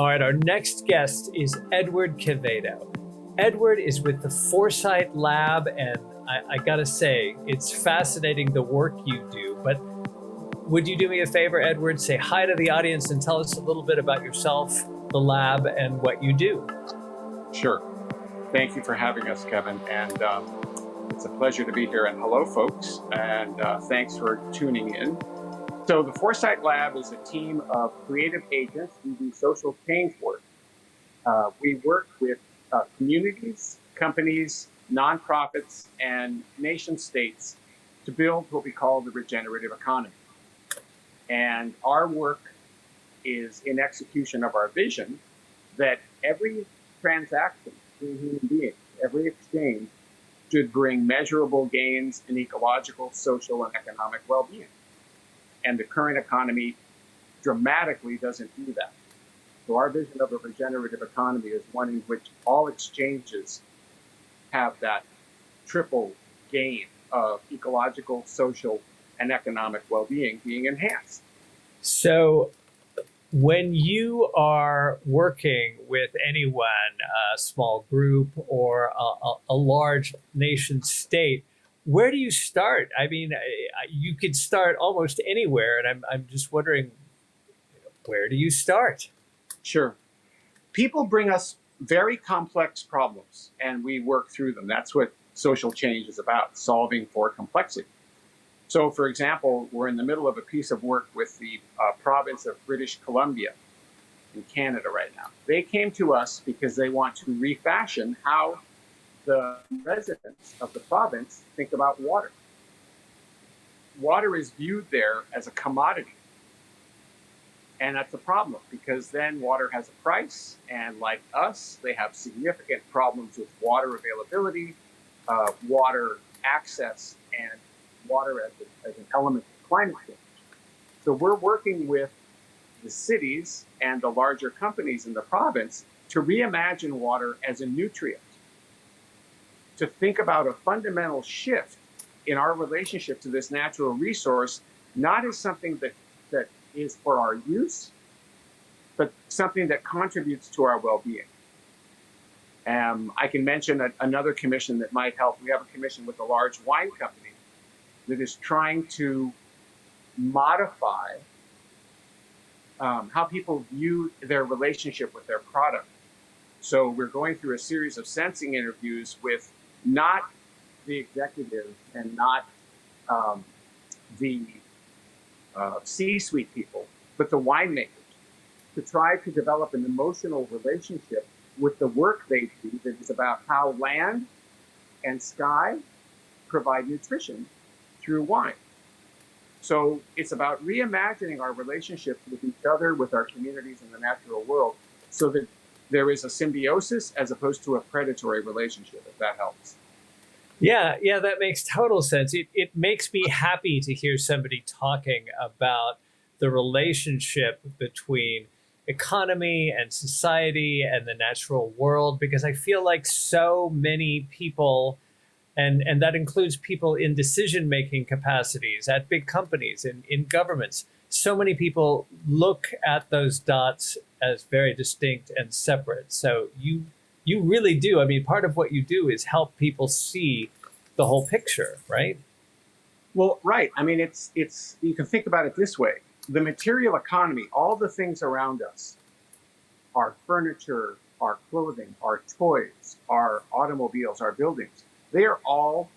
All right, our next guest is Edward Quevedo. Edward is with the Foresight Lab, and I gotta say, it's fascinating the work you do. But would you do me a favor, Edward? Say hi to the audience and tell us a little bit about yourself, the lab, and what you do. Sure. Thank you for having us, Kevin. And it's a pleasure to be here. And hello, folks. And thanks for tuning in. So the Foresight Lab is a team of creative agents who do social change work. We work with communities, companies, nonprofits, and nation states to build what we call the regenerative economy. And our work is in execution of our vision that every transaction between human beings, every exchange, should bring measurable gains in ecological, social, and economic well-being. And the current economy dramatically doesn't do that. So our vision of a regenerative economy is one in which all exchanges have that triple gain of ecological, social, and economic well-being being enhanced. So when you are working with anyone, a small group or a large nation state, where do you start? I mean, you could start almost anywhere, and I'm just wondering, where do you start? Sure. People bring us very complex problems, and we work through them. That's what social change is about, solving for complexity. So, for example, we're in the middle of a piece of work with the province of British Columbia in Canada right now. They came to us because they want to refashion how the residents of the province think about water. Water is viewed there as a commodity. And that's a problem because then water has a price. And like us, they have significant problems with water availability, water access, and water as an element of climate change. So we're working with the cities and the larger companies in the province to reimagine water as a nutrient, to think about a fundamental shift in our relationship to this natural resource, not as something that is for our use, but something that contributes to our well-being. I can mention another commission that might help. We have a commission with a large wine company that is trying to modify how people view their relationship with their product. So we're going through a series of sensing interviews with not the executives and not the C-suite people, but the winemakers, to try to develop an emotional relationship with the work they do that is about how land and sky provide nutrition through wine. So it's about reimagining our relationships with each other, with our communities and the natural world, so that there is a symbiosis as opposed to a predatory relationship, if that helps. Yeah, that makes total sense. It makes me happy to hear somebody talking about the relationship between economy and society and the natural world, because I feel like so many people, and that includes people in decision-making capacities at big companies, in governments, so many people look at those dots as very distinct and separate. So you really do. I mean, part of what you do is help people see the whole picture, right? Well, right. I mean, it's you can think about it this way. The material economy, all the things around us, our furniture, our clothing, our toys, our automobiles, our buildings, they are all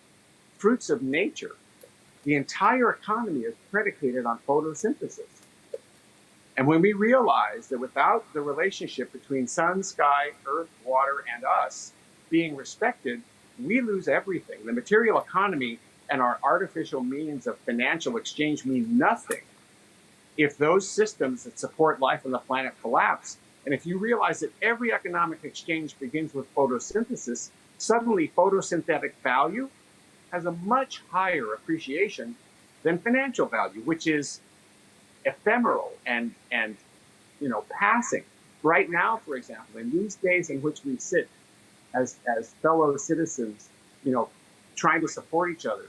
fruits of nature. The entire economy is predicated on photosynthesis. And when we realize that without the relationship between sun, sky, earth, water, and us being respected, we lose everything. The material economy and our artificial means of financial exchange mean nothing if those systems that support life on the planet collapse. And if you realize that every economic exchange begins with photosynthesis, suddenly photosynthetic value has a much higher appreciation than financial value, which is ephemeral and passing. Right now, for example, in these days in which we sit as fellow citizens, trying to support each other,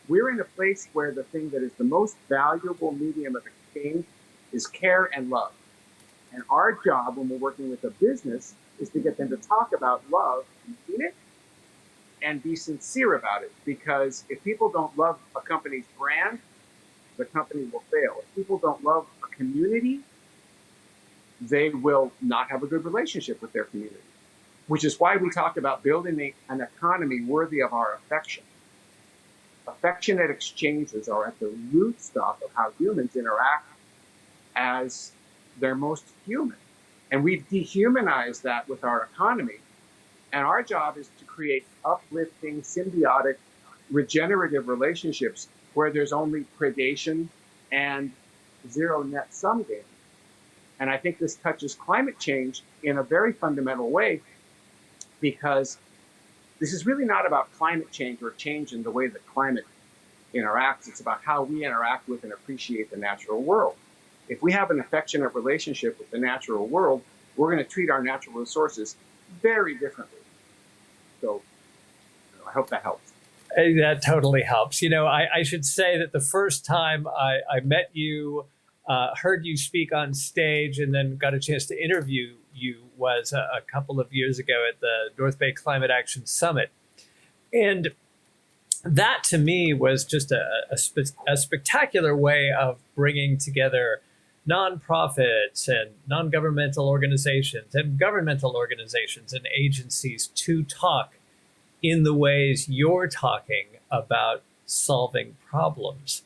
we're in a place where the thing that is the most valuable medium of exchange is care and love. And our job when we're working with a business is to get them to talk about love and mean it and be sincere about it. Because if people don't love a company's brand, the company will fail. If people don't love a community, they will not have a good relationship with their community, which is why we talk about building an economy worthy of our affection. Affectionate exchanges are at the root stuff of how humans interact as they're most human. And we've dehumanized that with our economy. And our job is to create uplifting, symbiotic, regenerative relationships where there's only predation and zero net sum game. And I think this touches climate change in a very fundamental way, because this is really not about climate change or change in the way the climate interacts. It's about how we interact with and appreciate the natural world. If we have an affectionate relationship with the natural world, we're going to treat our natural resources very differently. So I hope that helps. That totally helps. I should say that the first time I met you, heard you speak on stage, and then got a chance to interview you was a couple of years ago at the North Bay Climate Action Summit. And that to me was just a spectacular way of bringing together nonprofits and non-governmental organizations and governmental organizations and agencies to talk in the ways you're talking about solving problems.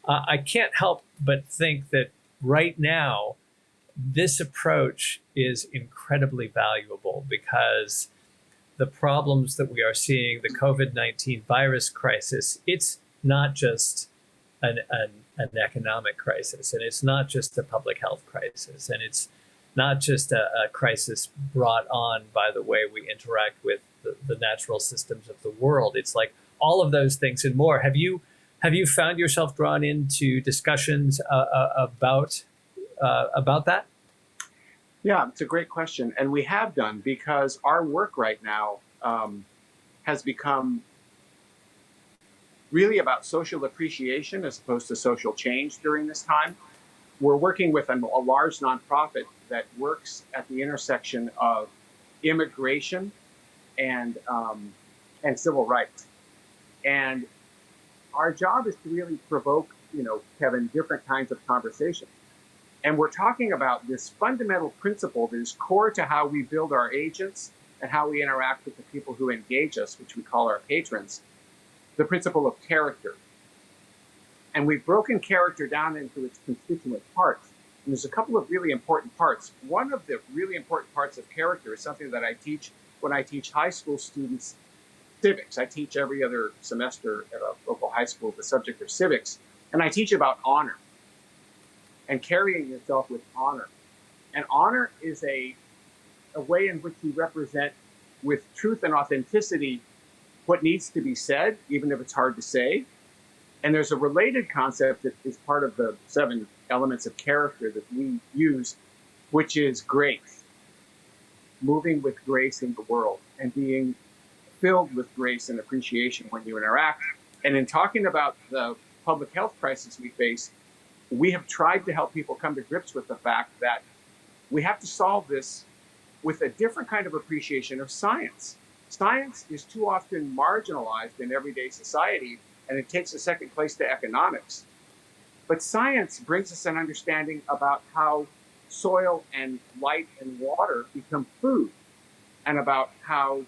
I can't help but think that right now, this approach is incredibly valuable, because the problems that we are seeing, the COVID-19 virus crisis, it's not just an economic crisis, and it's not just a public health crisis, and it's not just a crisis brought on by the way we interact with the natural systems of the world. It's like all of those things and more. Have you found yourself drawn into discussions about that? Yeah, it's a great question. And we have done, because our work right now has become really about social appreciation as opposed to social change during this time. We're working with a large nonprofit that works at the intersection of immigration and civil rights. And our job is to really provoke, Kevin, different kinds of conversations. And we're talking about this fundamental principle that is core to how we build our agents and how we interact with the people who engage us, which we call our patrons, the principle of character. And we've broken character down into its constituent parts. And there's a couple of really important parts. One of the really important parts of character is something that I teach when I teach high school students civics. I teach every other semester at a local high school the subject of civics. And I teach about honor and carrying yourself with honor. And honor is a way in which you represent with truth and authenticity what needs to be said, even if it's hard to say. And there's a related concept that is part of the 7 elements of character that we use, which is grace. Moving with grace in the world and being filled with grace and appreciation when you interact. And in talking about the public health crisis we face, we have tried to help people come to grips with the fact that we have to solve this with a different kind of appreciation of science. Science is too often marginalized in everyday society, and it takes a second place to economics. But science brings us an understanding about how soil and light and water become food, and about how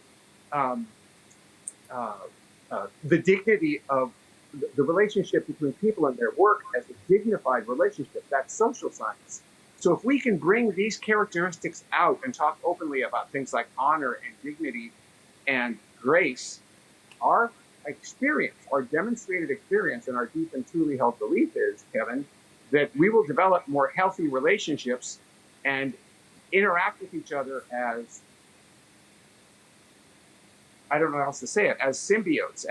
the dignity of the relationship between people and their work as a dignified relationship. That's social science. So if we can bring these characteristics out and talk openly about things like honor and dignity and grace, our experience, our demonstrated experience, and our deep and truly held belief is, Kevin, that we will develop more healthy relationships and interact with each other as, I don't know how else to say it, as symbiotes,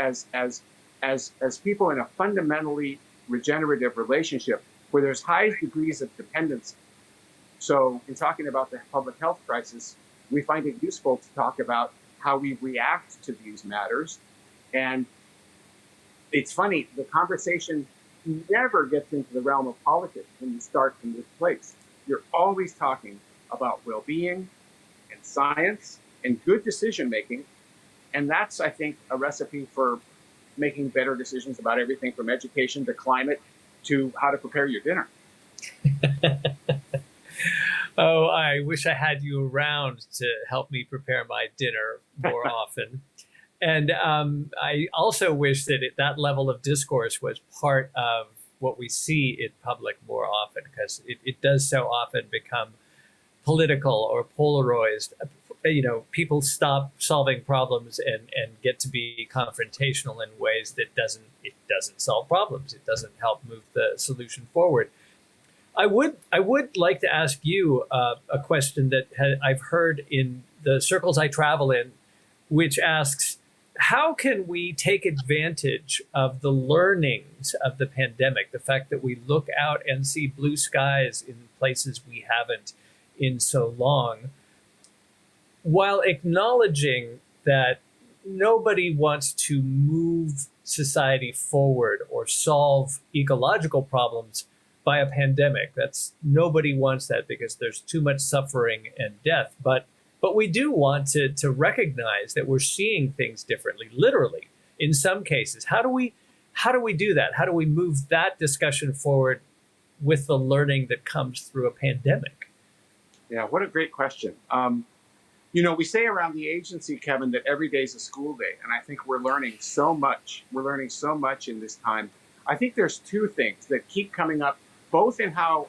as people in a fundamentally regenerative relationship where there's high degrees of dependency. So in talking about the public health crisis, we find it useful to talk about how we react to these matters. And it's funny, the conversation never gets into the realm of politics when you start from this place. You're always talking about well-being and science and good decision making. And that's, I think, a recipe for making better decisions about everything from education to climate to how to prepare your dinner. Oh, I wish I had you around to help me prepare my dinner more often. And I also wish that that level of discourse was part of what we see in public more often, because it does so often become political or polarized. People stop solving problems and get to be confrontational in ways that it doesn't solve problems. It doesn't help move the solution forward. I would like to ask you a question that I've heard in the circles I travel in, which asks, how can we take advantage of the learnings of the pandemic, the fact that we look out and see blue skies in places we haven't in so long, while acknowledging that nobody wants to move society forward or solve ecological problems by a pandemic. Nobody wants that, because there's too much suffering and death. But we do want to recognize that we're seeing things differently, literally, in some cases. How do we do that? How do we move that discussion forward with the learning that comes through a pandemic? Yeah, what a great question. We say around the agency, Kevin, that every day is a school day. And I think we're learning so much. We're learning so much in this time. I think there's two things that keep coming up, both in how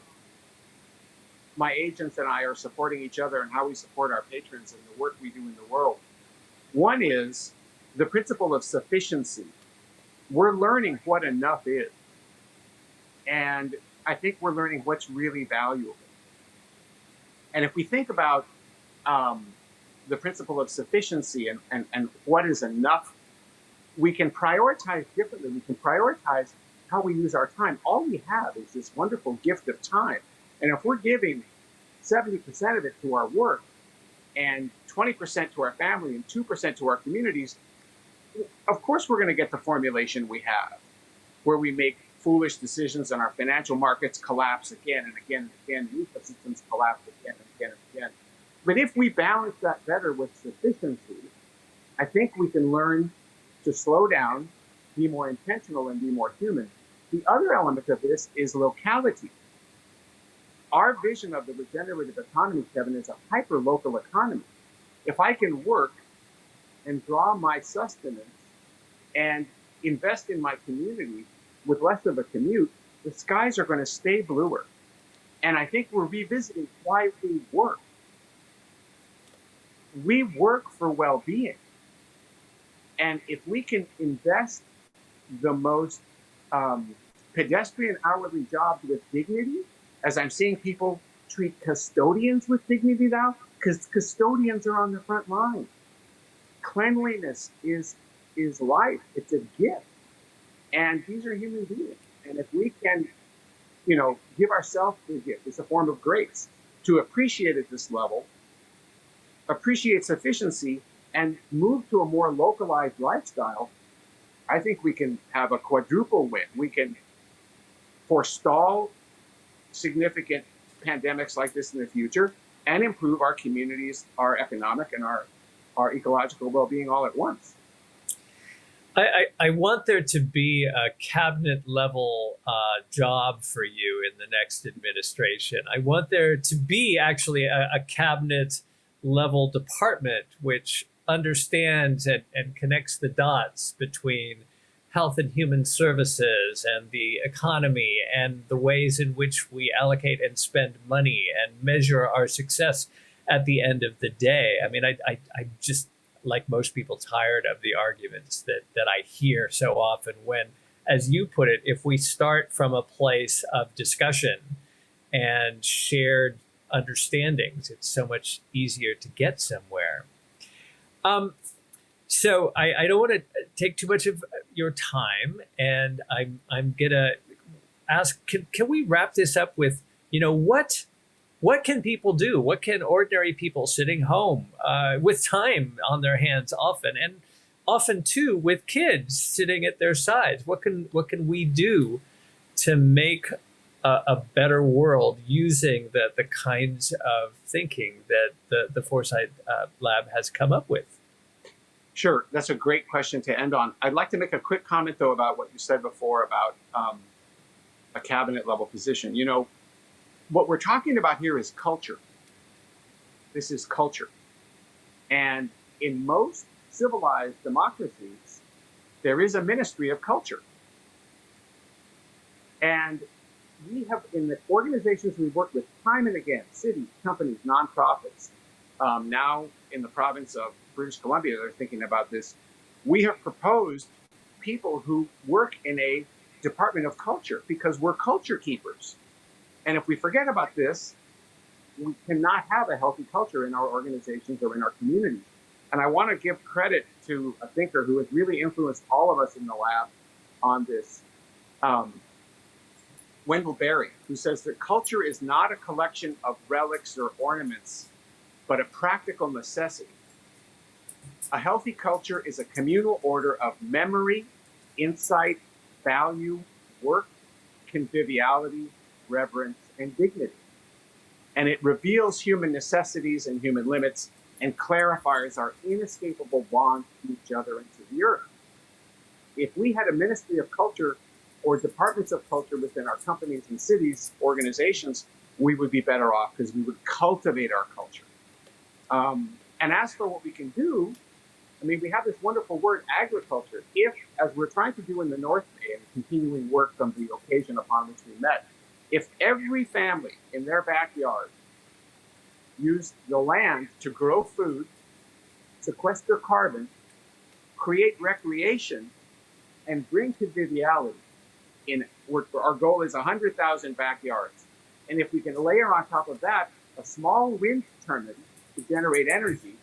my agents and I are supporting each other and how we support our patrons and the work we do in the world. One is the principle of sufficiency. We're learning what enough is. And I think we're learning what's really valuable. And if we think about the principle of sufficiency and what is enough, we can prioritize differently. We can prioritize how we use our time. All we have is this wonderful gift of time. And if we're giving 70% of it to our work and 20% to our family and 2% to our communities, of course we're going to get the formulation we have, where we make foolish decisions and our financial markets collapse again and again and again, ecosystems collapse again and again and again. But if we balance that better with sufficiency, I think we can learn to slow down, be more intentional, and be more human. The other element of this is locality. Our vision of the regenerative economy, Kevin, is a hyper-local economy. If I can work and draw my sustenance and invest in my community with less of a commute, the skies are going to stay bluer. And I think we're revisiting why we work. We work for well-being. And if we can invest the most pedestrian hourly jobs with dignity, as I'm seeing people treat custodians with dignity now, because custodians are on the front line. Cleanliness is life. It's a gift. And these are human beings. And if we can, give ourselves the gift, it's a form of grace, to appreciate at this level, appreciate sufficiency, and move to a more localized lifestyle, I think we can have a quadruple win. We can forestall significant pandemics like this in the future and improve our communities, our economic and our ecological well-being all at once. I want there to be a cabinet level job for you in the next administration. I want there to be actually a cabinet level department which understands and connects the dots between health and human services and the economy and the ways in which we allocate and spend money and measure our success at the end of the day. I mean, I just, like most people, tired of the arguments that I hear so often when, as you put it, if we start from a place of discussion and shared understandings, it's so much easier to get somewhere. So I don't want to take too much of your time, and I'm gonna ask, can we wrap this up with, what can people do? What can ordinary people sitting home with time on their hands often too with kids sitting at their sides? What can we do to make a better world using the kinds of thinking that the Foresight Lab has come up with? Sure, that's a great question to end on. I'd like to make a quick comment, though, about what you said before about a cabinet level position. You know, what we're talking about here is culture. This is culture. And in most civilized democracies, there is a ministry of culture. And we have, in the organizations we work with time and again, cities, companies, nonprofits, now in the province of British Columbia, they're thinking about this. We have proposed people who work in a department of culture because we're culture keepers. And if we forget about this, we cannot have a healthy culture in our organizations or in our communities. And I want to give credit to a thinker who has really influenced all of us in the lab on this, Wendell Berry, who says that culture is not a collection of relics or ornaments, but a practical necessity. A healthy culture is a communal order of memory, insight, value, work, conviviality, reverence, and dignity. And it reveals human necessities and human limits and clarifies our inescapable bond to each other and to the earth. If we had a ministry of culture or departments of culture within our companies and cities, organizations, we would be better off because we would cultivate our culture. And as for what we can do, I mean, we have this wonderful word, agriculture. If, as we're trying to do in the North Bay and continuing work from the occasion upon which we met, if every family in their backyard used the land to grow food, sequester carbon, create recreation, and bring conviviality, our goal is 100,000 backyards. And if we can layer on top of that a small wind turbine to generate energy,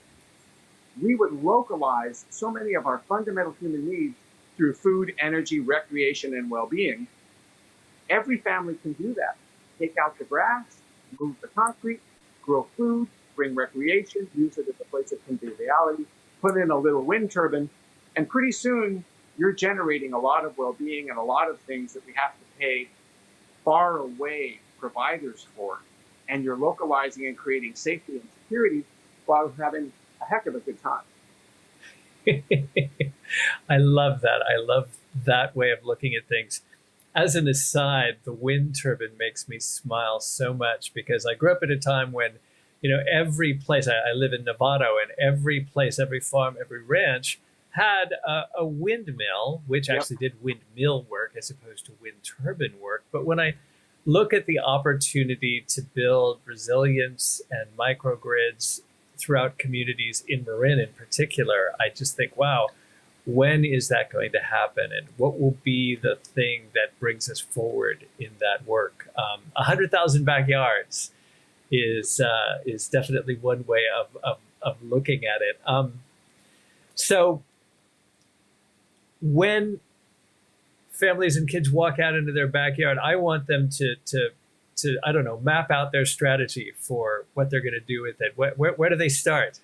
we would localize so many of our fundamental human needs through food, energy, recreation, and well-being. Every family can do that. Take out the grass, move the concrete, grow food, bring recreation, use it as a place of conviviality, put in a little wind turbine, and pretty soon you're generating a lot of well-being and a lot of things that we have to pay far away providers for. And you're localizing and creating safety and security while having a heck of a good time. I love that. I love that way of looking at things. As an aside, the wind turbine makes me smile so much because I grew up at a time when, every place, I live in Nevada, and every place, every farm, every ranch had a windmill, which actually did windmill work as opposed to wind turbine work. But when I look at the opportunity to build resilience and microgrids throughout communities in Marin in particular, I just think, wow, when is that going to happen? And what will be the thing that brings us forward in that work? 100,000 backyards is definitely one way of looking at it. So when families and kids walk out into their backyard, I want them to I don't know, map out their strategy for what they're going to do with it. Where do they start?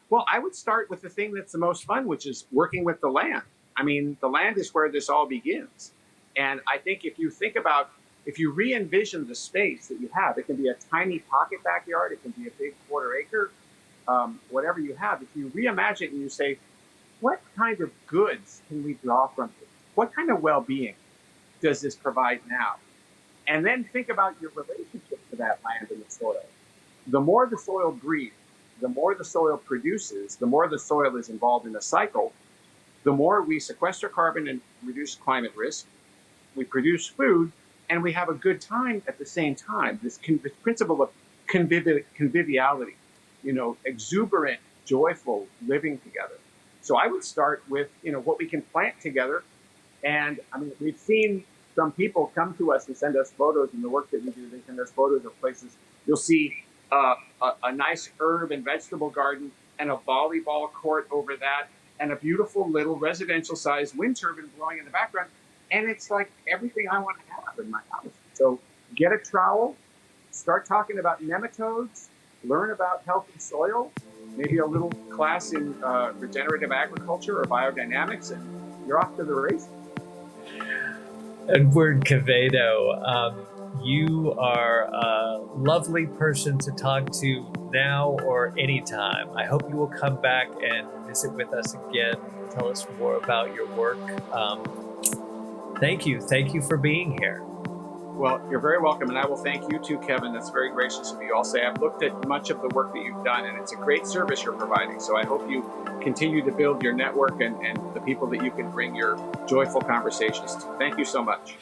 Well, I would start with the thing that's the most fun, which is working with the land. I mean, the land is where this all begins. And I think if you re-envision the space that you have, it can be a tiny pocket backyard, it can be a big quarter acre, whatever you have. If you reimagine and you say, what kind of goods can we draw from this? What kind of well-being does this provide now? And then think about your relationship to that land and the soil. The more the soil breathes, the more the soil produces, the more the soil is involved in a cycle, the more we sequester carbon and reduce climate risk, we produce food, and we have a good time at the same time. This principle of conviviality, exuberant, joyful living together. So I would start with, what we can plant together. And I mean, we've seen some people come to us and send us photos in the work that we do. They send us photos of places. You'll see a nice herb and vegetable garden and a volleyball court over that and a beautiful little residential-sized wind turbine blowing in the background. And it's like everything I want to have in my house. So get a trowel, start talking about nematodes, learn about healthy soil, maybe a little class in regenerative agriculture or biodynamics, and you're off to the races. Edward Quevedo, you are a lovely person to talk to now or anytime. I hope you will come back and visit with us again, tell us more about your work. Thank you. Thank you for being here. Well, you're very welcome, and I will thank you too, Kevin. That's very gracious of you. I'll say I've looked at much of the work that you've done, and it's a great service you're providing. So I hope you continue to build your network and the people that you can bring your joyful conversations to. Thank you so much.